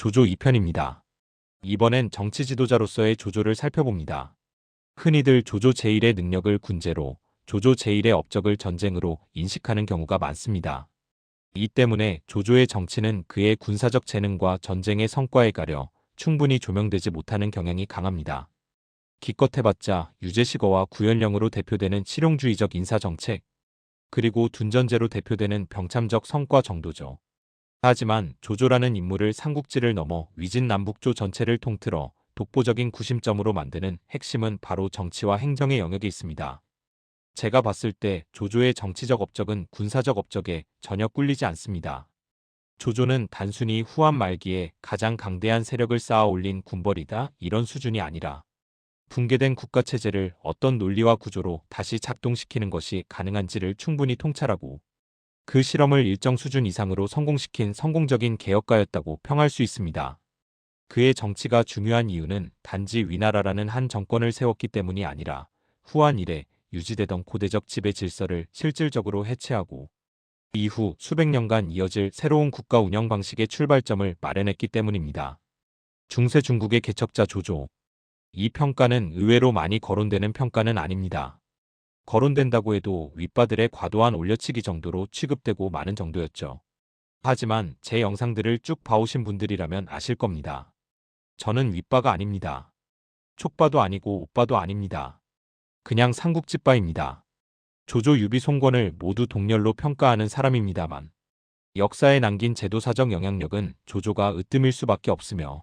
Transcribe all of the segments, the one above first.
조조 2편입니다. 이번엔 정치 지도자로서의 조조를 살펴봅니다. 흔히들 조조 제1의 능력을 군제로, 조조 제1의 업적을 전쟁으로 인식하는 경우가 많습니다. 이 때문에 조조의 정치는 그의 군사적 재능과 전쟁의 성과에 가려 충분히 조명되지 못하는 경향이 강합니다. 기껏 해봤자 유재시거와 구연령으로 대표되는 실용주의적 인사정책, 그리고 둔전제로 대표되는 병참적 성과 정도죠. 하지만 조조라는 인물을 삼국지를 넘어 위진남북조 전체를 통틀어 독보적인 구심점으로 만드는 핵심은 바로 정치와 행정의 영역에 있습니다. 제가 봤을 때 조조의 정치적 업적은 군사적 업적에 전혀 꿀리지 않습니다. 조조는 단순히 후한 말기에 가장 강대한 세력을 쌓아 올린 군벌이다 이런 수준이 아니라 붕괴된 국가체제를 어떤 논리와 구조로 다시 작동시키는 것이 가능한지를 충분히 통찰하고 그 실험을 일정 수준 이상으로 성공시킨 성공적인 개혁가였다고 평할 수 있습니다. 그의 정치가 중요한 이유는 단지 위나라라는 한 정권을 세웠기 때문이 아니라 후한 이래 유지되던 고대적 지배 질서를 실질적으로 해체하고 이후 수백 년간 이어질 새로운 국가 운영 방식의 출발점을 마련했기 때문입니다. 중세 중국의 개척자 조조. 이 평가는 의외로 많이 거론되는 평가는 아닙니다. 거론된다고 해도 윗바들의 과도한 올려치기 정도로 취급되고 많은 정도였죠. 하지만 제 영상들을 쭉 봐오신 분들이라면 아실 겁니다. 저는 윗바가 아닙니다. 촉바도 아니고 옥바도 아닙니다. 그냥 삼국지바입니다. 조조 유비 송권을 모두 동렬로 평가하는 사람입니다만 역사에 남긴 제도사적 영향력은 조조가 으뜸일 수밖에 없으며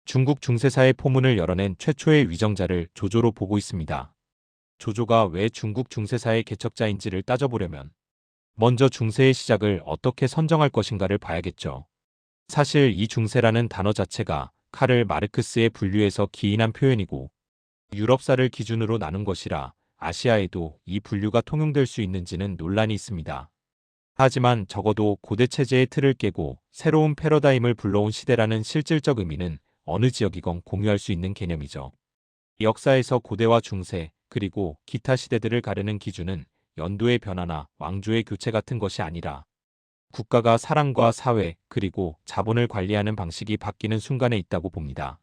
중국 중세사의 포문을 열어낸 최초의 위정자를 조조로 보고 있습니다. 조조가 왜 중국 중세사의 개척자인지를 따져보려면 먼저 중세의 시작을 어떻게 선정할 것인가를 봐야겠죠. 사실 이 중세라는 단어 자체가 카를 마르크스의 분류에서 기인한 표현이고 유럽사를 기준으로 나눈 것이라 아시아에도 이 분류가 통용될 수 있는지는 논란이 있습니다. 하지만 적어도 고대 체제의 틀을 깨고 새로운 패러다임을 불러온 시대라는 실질적 의미는 어느 지역이건 공유할 수 있는 개념이죠. 역사에서 고대와 중세, 그리고 기타 시대들을 가르는 기준은 연도의 변화나 왕조의 교체 같은 것이 아니라 국가가 사람과 사회, 그리고 자본을 관리하는 방식이 바뀌는 순간에 있다고 봅니다.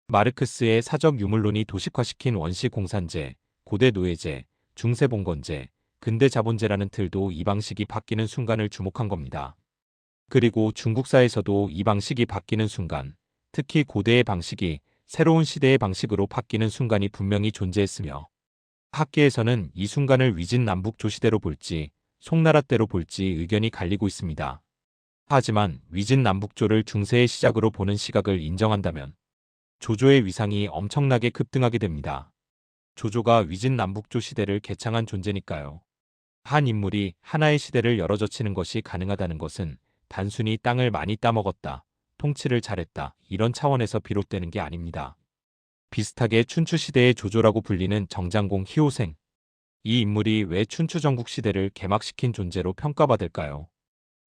마르크스의 사적 유물론이 도식화시킨 원시 공산제, 고대 노예제, 중세 봉건제, 근대 자본제라는 틀도 이 방식이 바뀌는 순간을 주목한 겁니다. 그리고 중국사에서도 이 방식이 바뀌는 순간, 특히 고대의 방식이 새로운 시대의 방식으로 바뀌는 순간이 분명히 존재했으며 학계에서는 이 순간을 위진남북조 시대로 볼지 송나라 때로 볼지 의견이 갈리고 있습니다. 하지만 위진남북조를 중세의 시작으로 보는 시각을 인정한다면 조조의 위상이 엄청나게 급등하게 됩니다. 조조가 위진남북조 시대를 개창한 존재니까요. 한 인물이 하나의 시대를 열어젖히는 것이 가능하다는 것은 단순히 땅을 많이 따먹었다, 통치를 잘했다 이런 차원에서 비롯되는 게 아닙니다. 비슷하게 춘추시대의 조조라고 불리는 정장공 희호생. 이 인물이 왜 춘추전국 시대를 개막시킨 존재로 평가받을까요?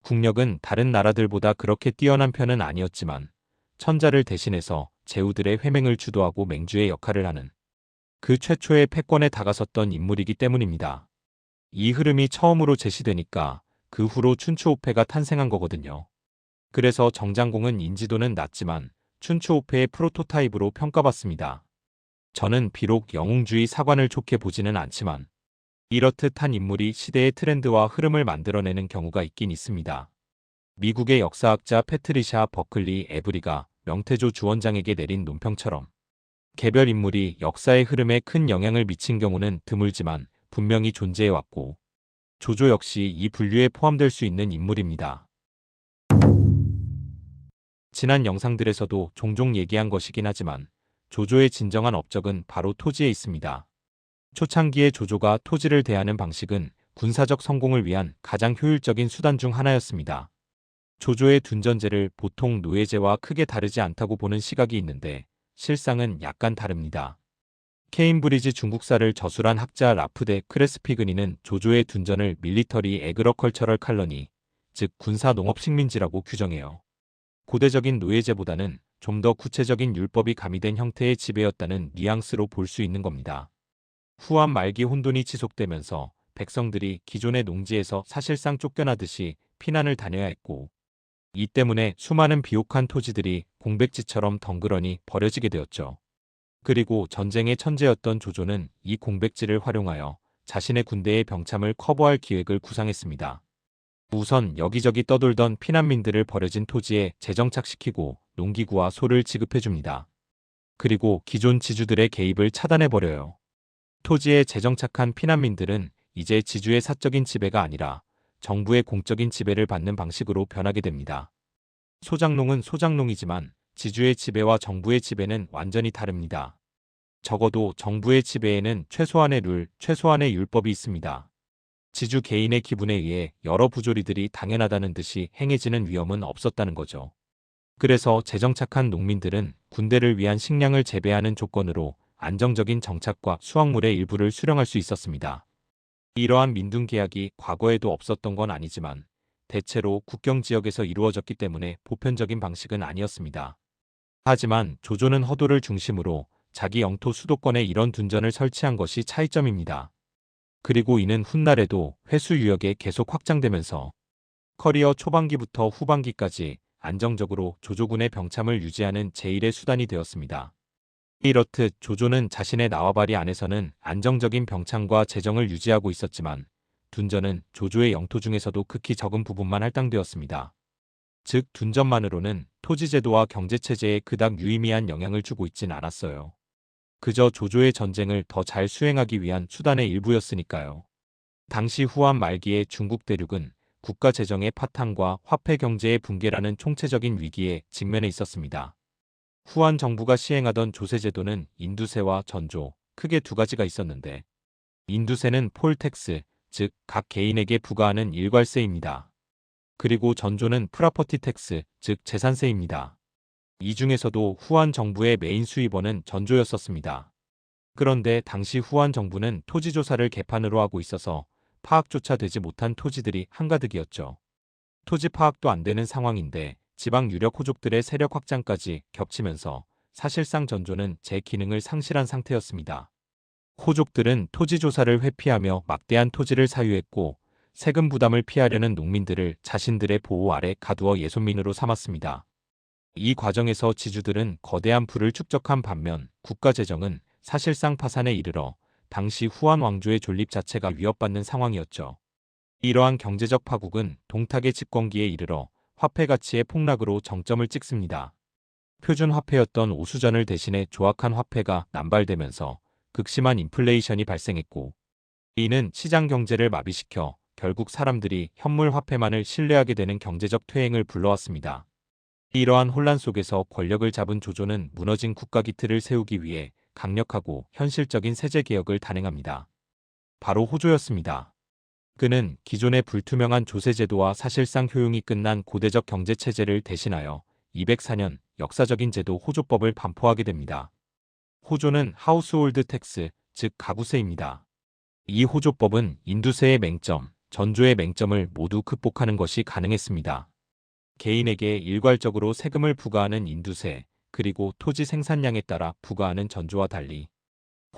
국력은 다른 나라들보다 그렇게 뛰어난 편은 아니었지만 천자를 대신해서 제후들의 회맹을 주도하고 맹주의 역할을 하는 그 최초의 패권에 다가섰던 인물이기 때문입니다. 이 흐름이 처음으로 제시되니까 그 후로 춘추오패가 탄생한 거거든요. 그래서 정장공은 인지도는 낮지만 춘추오패의 프로토타입으로 평가받습니다. 저는 비록 영웅주의 사관을 좋게 보지는 않지만 이렇듯 한 인물이 시대의 트렌드와 흐름을 만들어내는 경우가 있긴 있습니다. 미국의 역사학자 패트리샤 버클리 에브리가 명태조 주원장에게 내린 논평처럼 개별 인물이 역사의 흐름에 큰 영향을 미친 경우는 드물지만 분명히 존재해왔고 조조 역시 이 분류에 포함될 수 있는 인물입니다. 지난 영상들에서도 종종 얘기한 것이긴 하지만 조조의 진정한 업적은 바로 토지에 있습니다. 초창기의 조조가 토지를 대하는 방식은 군사적 성공을 위한 가장 효율적인 수단 중 하나였습니다. 조조의 둔전제를 보통 노예제와 크게 다르지 않다고 보는 시각이 있는데 실상은 약간 다릅니다. 케임브리지 중국사를 저술한 학자 라프데 크레스피그니는 조조의 둔전을 밀리터리 에그러컬처럴 칼러니, 즉 군사 농업 식민지라고 규정해요. 고대적인 노예제보다는 좀 더 구체적인 율법이 가미된 형태의 지배였다는 뉘앙스로 볼 수 있는 겁니다. 후한 말기 혼돈이 지속되면서 백성들이 기존의 농지에서 사실상 쫓겨나듯이 피난을 다녀야 했고 이 때문에 수많은 비옥한 토지들이 공백지처럼 덩그러니 버려지게 되었죠. 그리고 전쟁의 천재였던 조조는 이 공백지를 활용하여 자신의 군대의 병참을 커버할 기획을 구상했습니다. 우선 여기저기 떠돌던 피난민들을 버려진 토지에 재정착시키고 농기구와 소를 지급해줍니다. 그리고 기존 지주들의 개입을 차단해버려요. 토지에 재정착한 피난민들은 이제 지주의 사적인 지배가 아니라 정부의 공적인 지배를 받는 방식으로 변하게 됩니다. 소작농은 소작농이지만 지주의 지배와 정부의 지배는 완전히 다릅니다. 적어도 정부의 지배에는 최소한의 룰, 최소한의 율법이 있습니다. 지주 개인의 기분에 의해 여러 부조리들이 당연하다는 듯이 행해지는 위험은 없었다는 거죠. 그래서 재정착한 농민들은 군대를 위한 식량을 재배하는 조건으로 안정적인 정착과 수확물의 일부를 수령할 수 있었습니다. 이러한 민둥계약이 과거에도 없었던 건 아니지만 대체로 국경 지역에서 이루어졌기 때문에 보편적인 방식은 아니었습니다. 하지만 조조는 허도를 중심으로 자기 영토 수도권에 이런 둔전을 설치한 것이 차이점입니다. 그리고 이는 훗날에도 회수 유역에 계속 확장되면서 커리어 초반기부터 후반기까지 안정적으로 조조군의 병참을 유지하는 제1의 수단이 되었습니다. 이렇듯 조조는 자신의 나와바리 안에서는 안정적인 병창과 재정을 유지하고 있었지만 둔전은 조조의 영토 중에서도 극히 적은 부분만 할당되었습니다. 즉 둔전만으로는 토지제도와 경제체제에 그닥 유의미한 영향을 주고 있진 않았어요. 그저 조조의 전쟁을 더 잘 수행하기 위한 수단의 일부였으니까요. 당시 후한 말기의 중국 대륙은 국가 재정의 파탄과 화폐 경제의 붕괴라는 총체적인 위기에 직면해 있었습니다. 후한 정부가 시행하던 조세제도는 인두세와 전조, 크게 두 가지가 있었는데 인두세는 폴텍스, 즉 각 개인에게 부과하는 일괄세입니다. 그리고 전조는 프라퍼티 텍스, 즉 재산세입니다. 이 중에서도 후한 정부의 메인 수입원은 전조였었습니다. 그런데 당시 후한 정부는 토지조사를 개판으로 하고 있어서 파악조차 되지 못한 토지들이 한가득이었죠. 토지 파악도 안 되는 상황인데 지방 유력 호족들의 세력 확장까지 겹치면서 사실상 전조는 제 기능을 상실한 상태였습니다. 호족들은 토지 조사를 회피하며 막대한 토지를 사유했고 세금 부담을 피하려는 농민들을 자신들의 보호 아래 가두어 예손민으로 삼았습니다. 이 과정에서 지주들은 거대한 부를 축적한 반면 국가 재정은 사실상 파산에 이르러 당시 후한 왕조의 존립 자체가 위협받는 상황이었죠. 이러한 경제적 파국은 동탁의 집권기에 이르러 화폐 가치의 폭락으로 정점을 찍습니다. 표준 화폐였던 오수전을 대신해 조악한 화폐가 남발되면서 극심한 인플레이션이 발생했고 이는 시장 경제를 마비시켜 결국 사람들이 현물 화폐만을 신뢰하게 되는 경제적 퇴행을 불러왔습니다. 이러한 혼란 속에서 권력을 잡은 조조는 무너진 국가 기틀을 세우기 위해 강력하고 현실적인 세제 개혁을 단행합니다. 바로 호조였습니다. 그는 기존의 불투명한 조세제도와 사실상 효용이 끝난 고대적 경제체제를 대신하여 204년 역사적인 제도 호조법을 반포하게 됩니다. 호조는 하우스홀드 텍스, 즉 가구세입니다. 이 호조법은 인두세의 맹점, 전조의 맹점을 모두 극복하는 것이 가능했습니다. 개인에게 일괄적으로 세금을 부과하는 인두세, 그리고 토지 생산량에 따라 부과하는 전조와 달리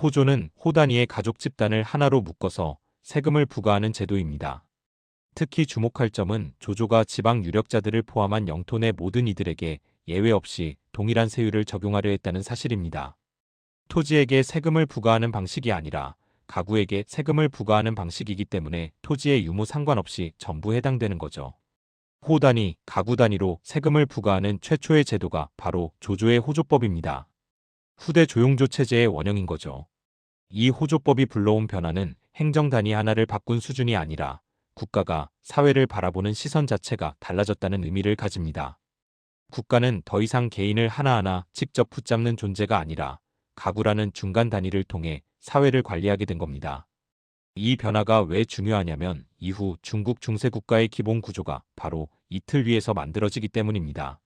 호조는 호 단위의 가족 집단을 하나로 묶어서 세금을 부과하는 제도입니다. 특히 주목할 점은 조조가 지방 유력자들을 포함한 영토 내 모든 이들에게 예외 없이 동일한 세율을 적용하려 했다는 사실입니다. 토지에게 세금을 부과하는 방식이 아니라 가구에게 세금을 부과하는 방식이기 때문에 토지의 유무 상관없이 전부 해당되는 거죠. 호 단위, 가구 단위로 세금을 부과하는 최초의 제도가 바로 조조의 호조법입니다. 후대 조용조 체제의 원형인 거죠. 이 호조법이 불러온 변화는 행정 단위 하나를 바꾼 수준이 아니라 국가가 사회를 바라보는 시선 자체가 달라졌다는 의미를 가집니다. 국가는 더 이상 개인을 하나하나 직접 붙잡는 존재가 아니라 가구라는 중간 단위를 통해 사회를 관리하게 된 겁니다. 이 변화가 왜 중요하냐면 이후 중국 중세국가의 기본 구조가 바로 이 틀 위에서 만들어지기 때문입니다.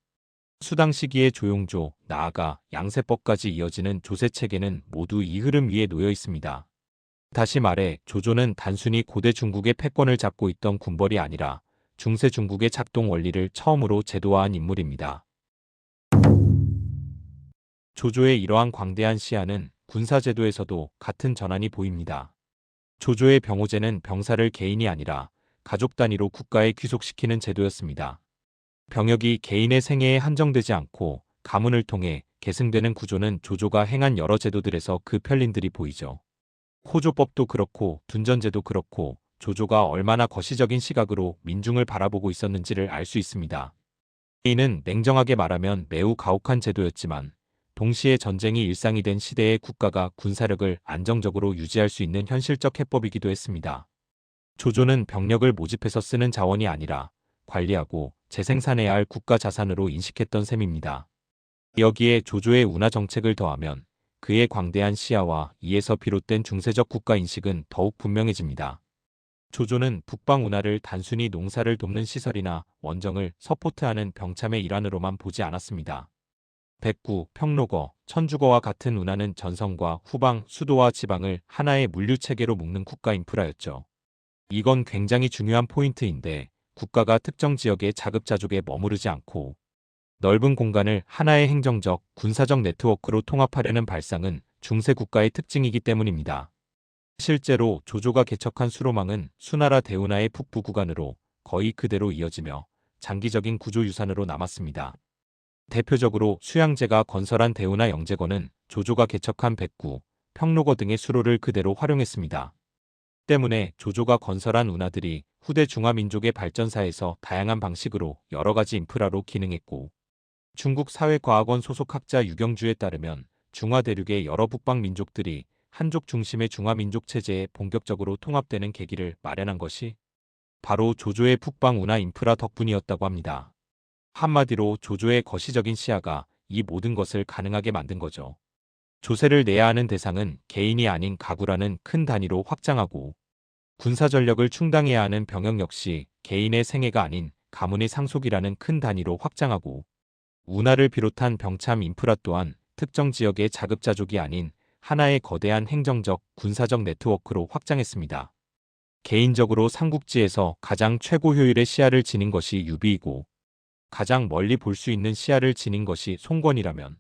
수당 시기의 조용조, 나아가 양세법까지 이어지는 조세체계는 모두 이 흐름 위에 놓여 있습니다. 다시 말해 조조는 단순히 고대 중국의 패권을 잡고 있던 군벌이 아니라 중세 중국의 작동 원리를 처음으로 제도화한 인물입니다. 조조의 이러한 광대한 시야는 군사제도에서도 같은 전환이 보입니다. 조조의 병호제는 병사를 개인이 아니라 가족 단위로 국가에 귀속시키는 제도였습니다. 병역이 개인의 생애에 한정되지 않고 가문을 통해 계승되는 구조는 조조가 행한 여러 제도들에서 그 편린들이 보이죠. 호조법도 그렇고 둔전제도 그렇고 조조가 얼마나 거시적인 시각으로 민중을 바라보고 있었는지를 알 수 있습니다. 이는 냉정하게 말하면 매우 가혹한 제도였지만 동시에 전쟁이 일상이 된 시대의 국가가 군사력을 안정적으로 유지할 수 있는 현실적 해법이기도 했습니다. 조조는 병력을 모집해서 쓰는 자원이 아니라 관리하고 재생산해야 할 국가 자산으로 인식했던 셈입니다. 여기에 조조의 운하 정책을 더하면 그의 광대한 시야와 이에서 비롯된 중세적 국가 인식은 더욱 분명해집니다. 조조는 북방 운하를 단순히 농사를 돕는 시설이나 원정을 서포트하는 병참의 일환으로만 보지 않았습니다. 백구, 평로거, 천주거와 같은 운하는 전성과 후방, 수도와 지방을 하나의 물류체계로 묶는 국가 인프라였죠. 이건 굉장히 중요한 포인트인데 국가가 특정 지역의 자급자족에 머무르지 않고 넓은 공간을 하나의 행정적, 군사적 네트워크로 통합하려는 발상은 중세 국가의 특징이기 때문입니다. 실제로 조조가 개척한 수로망은 수나라 대운하의 북부 구간으로 거의 그대로 이어지며 장기적인 구조 유산으로 남았습니다. 대표적으로 수양제가 건설한 대운하 영제거는 조조가 개척한 백구, 평로거 등의 수로를 그대로 활용했습니다. 때문에 조조가 건설한 운하들이 후대 중화민족의 발전사에서 다양한 방식으로 여러 가지 인프라로 기능했고 중국 사회과학원 소속 학자 유경주에 따르면 중화대륙의 여러 북방 민족들이 한족 중심의 중화민족 체제에 본격적으로 통합되는 계기를 마련한 것이 바로 조조의 북방 운하 인프라 덕분이었다고 합니다. 한마디로 조조의 거시적인 시야가 이 모든 것을 가능하게 만든 거죠. 조세를 내야 하는 대상은 개인이 아닌 가구라는 큰 단위로 확장하고 군사 전력을 충당해야 하는 병역 역시 개인의 생애가 아닌 가문의 상속이라는 큰 단위로 확장하고 운하를 비롯한 병참 인프라 또한 특정 지역의 자급자족이 아닌 하나의 거대한 행정적, 군사적 네트워크로 확장했습니다. 개인적으로 삼국지에서 가장 최고 효율의 시야를 지닌 것이 유비이고 가장 멀리 볼 수 있는 시야를 지닌 것이 송권이라면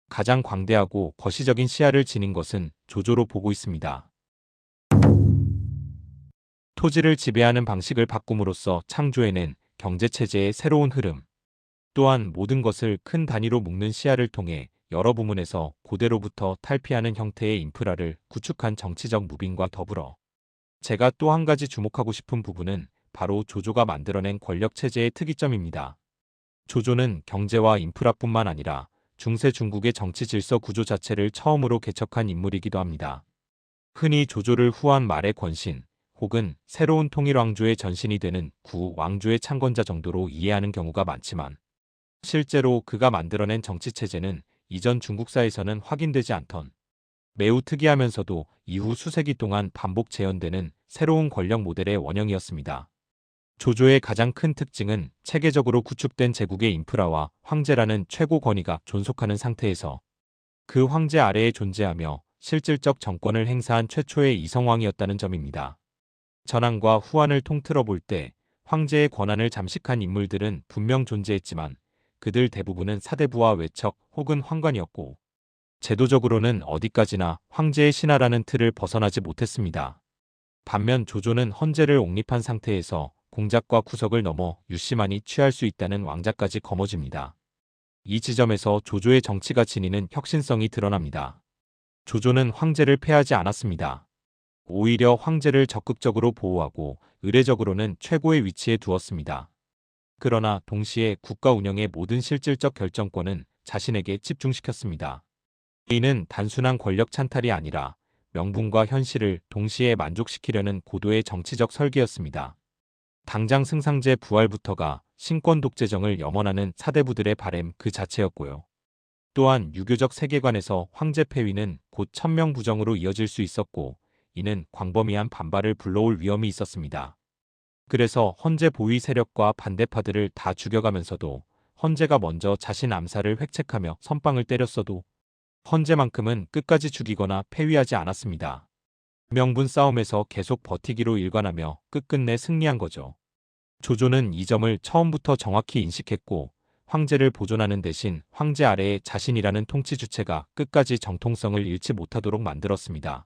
가장 광대하고 거시적인 시야를 지닌 것은 조조로 보고 있습니다. 토지를 지배하는 방식을 바꿈으로써 창조해낸 경제체제의 새로운 흐름, 또한 모든 것을 큰 단위로 묶는 시야를 통해 여러 부문에서 고대로부터 탈피하는 형태의 인프라를 구축한 정치적 무빙과 더불어 제가 또 한 가지 주목하고 싶은 부분은 바로 조조가 만들어낸 권력체제의 특이점입니다. 조조는 경제와 인프라뿐만 아니라 중세 중국의 정치 질서 구조 자체를 처음으로 개척한 인물이기도 합니다. 흔히 조조를 후한 말의 권신 혹은 새로운 통일왕조의 전신이 되는 구왕조의 창건자 정도로 이해하는 경우가 많지만 실제로 그가 만들어낸 정치체제는 이전 중국사에서는 확인되지 않던 매우 특이하면서도 이후 수세기 동안 반복 재현되는 새로운 권력 모델의 원형이었습니다. 조조의 가장 큰 특징은 체계적으로 구축된 제국의 인프라와 황제라는 최고 권위가 존속하는 상태에서 그 황제 아래에 존재하며 실질적 정권을 행사한 최초의 이성왕이었다는 점입니다. 전한과 후한을 통틀어 볼 때 황제의 권한을 잠식한 인물들은 분명 존재했지만 그들 대부분은 사대부와 외척 혹은 황관이었고 제도적으로는 어디까지나 황제의 신하라는 틀을 벗어나지 못했습니다. 반면 조조는 헌제를 옹립한 상태에서 공작과 구석을 넘어 유씨만이 취할 수 있다는 왕자까지 거머쥡니다. 이 지점에서 조조의 정치가 지니는 혁신성이 드러납니다. 조조는 황제를 폐하지 않았습니다. 오히려 황제를 적극적으로 보호하고 의례적으로는 최고의 위치에 두었습니다. 그러나 동시에 국가 운영의 모든 실질적 결정권은 자신에게 집중시켰습니다. 이는 단순한 권력 찬탈이 아니라 명분과 현실을 동시에 만족시키려는 고도의 정치적 설계였습니다. 당장 승상제 부활부터가 신권 독재정을 염원하는 사대부들의 바램 그 자체였고요. 또한 유교적 세계관에서 황제 폐위는 곧 천명부정으로 이어질 수 있었고 이는 광범위한 반발을 불러올 위험이 있었습니다. 그래서 헌제 보위 세력과 반대파들을 다 죽여가면서도 헌제가 먼저 자신 암살을 획책하며 선빵을 때렸어도 헌제만큼은 끝까지 죽이거나 폐위하지 않았습니다. 명분 싸움에서 계속 버티기로 일관하며 끝끝내 승리한 거죠. 조조는 이 점을 처음부터 정확히 인식했고 황제를 보존하는 대신 황제 아래에 자신이라는 통치 주체가 끝까지 정통성을 잃지 못하도록 만들었습니다.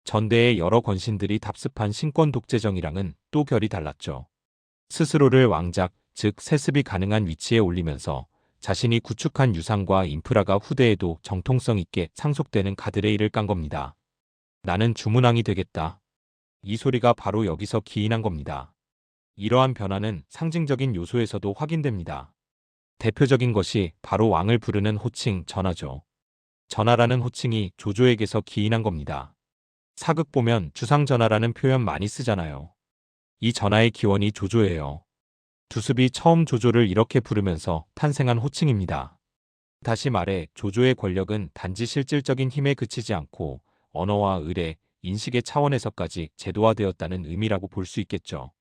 전대의 여러 권신들이 답습한 신권 독재정이랑은 또 결이 달랐죠. 스스로를 왕작, 즉 세습이 가능한 위치에 올리면서 자신이 구축한 유산과 인프라가 후대에도 정통성 있게 상속되는 가드레일을 깐 겁니다. 나는 주문왕이 되겠다. 이 소리가 바로 여기서 기인한 겁니다. 이러한 변화는 상징적인 요소에서도 확인됩니다. 대표적인 것이 바로 왕을 부르는 호칭 전하죠. 전하라는 호칭이 조조에게서 기인한 겁니다. 사극 보면 주상전하라는 표현 많이 쓰잖아요. 이 전하의 기원이 조조예요. 두습이 처음 조조를 이렇게 부르면서 탄생한 호칭입니다. 다시 말해 조조의 권력은 단지 실질적인 힘에 그치지 않고 언어와 의례, 인식의 차원에서까지 제도화되었다는 의미라고 볼 수 있겠죠.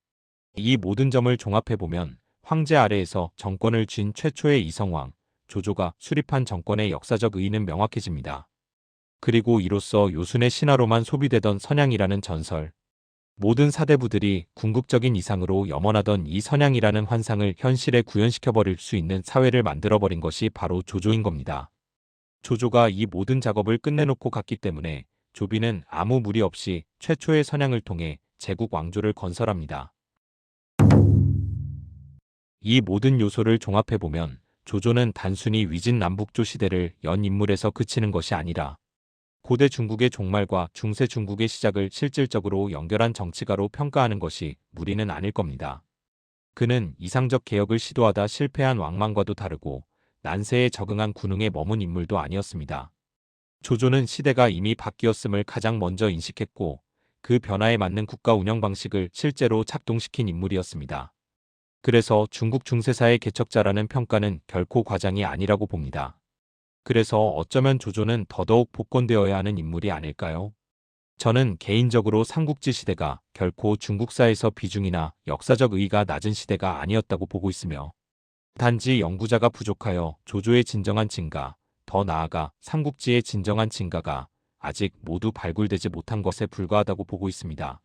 이 모든 점을 종합해보면 황제 아래에서 정권을 쥔 최초의 이성왕, 조조가 수립한 정권의 역사적 의의는 명확해집니다. 그리고 이로써 요순의 신화로만 소비되던 선양이라는 전설, 모든 사대부들이 궁극적인 이상으로 염원하던 이 선양이라는 환상을 현실에 구현시켜버릴 수 있는 사회를 만들어버린 것이 바로 조조인 겁니다. 조조가 이 모든 작업을 끝내놓고 갔기 때문에 조비는 아무 무리 없이 최초의 선양을 통해 제국 왕조를 건설합니다. 이 모든 요소를 종합해보면 조조는 단순히 위진남북조 시대를 연 인물에서 그치는 것이 아니라 고대 중국의 종말과 중세 중국의 시작을 실질적으로 연결한 정치가로 평가하는 것이 무리는 아닐 겁니다. 그는 이상적 개혁을 시도하다 실패한 왕만과도 다르고 난세에 적응한 군웅에 머문 인물도 아니었습니다. 조조는 시대가 이미 바뀌었음을 가장 먼저 인식했고 그 변화에 맞는 국가 운영 방식을 실제로 작동시킨 인물이었습니다. 그래서 중국 중세사의 개척자라는 평가는 결코 과장이 아니라고 봅니다. 그래서 어쩌면 조조는 더더욱 복권되어야 하는 인물이 아닐까요? 저는 개인적으로 삼국지 시대가 결코 중국사에서 비중이나 역사적 의의가 낮은 시대가 아니었다고 보고 있으며 단지 연구자가 부족하여 조조의 진정한 진가, 더 나아가 삼국지의 진정한 진가가 아직 모두 발굴되지 못한 것에 불과하다고 보고 있습니다.